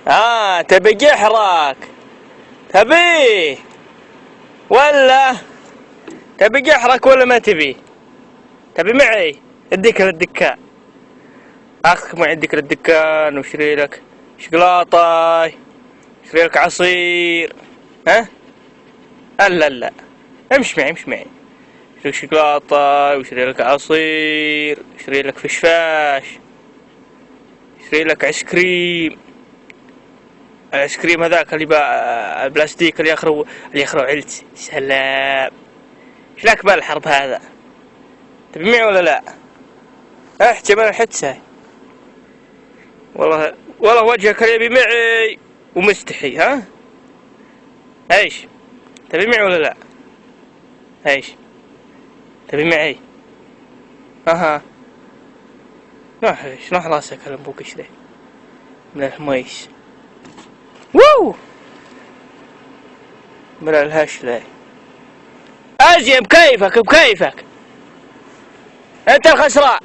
تبي جحرك؟ تبيه ولا تبي جحرك ولا ما تبي؟ تبي معي اديك للدكان، اخذك معي اديك للدكان واشتري لك شوكولاتة، اشتري لك عصير. ها؟ لا امشي معي اشتري لك شوكولاتة واشتري لك عصير، اشتري لك فشفاش، اشتري لك ايس كريم. الايس كريم هذاك اللي البلاستيك اللي يخرو عيلتي. سلام. ايش لك بالحرب هذا؟ تبي معي ولا لا؟ احكي من الحدسة. والله وجهك يبي معي ومستحي. ها؟ ايش؟ تبي معي ولا لا؟ ايش؟ تبي معي؟ اها. شلون راسك الانبوك كذا من الحميس؟ ووو من الهشلة. اجي بكيفك انت الخسران.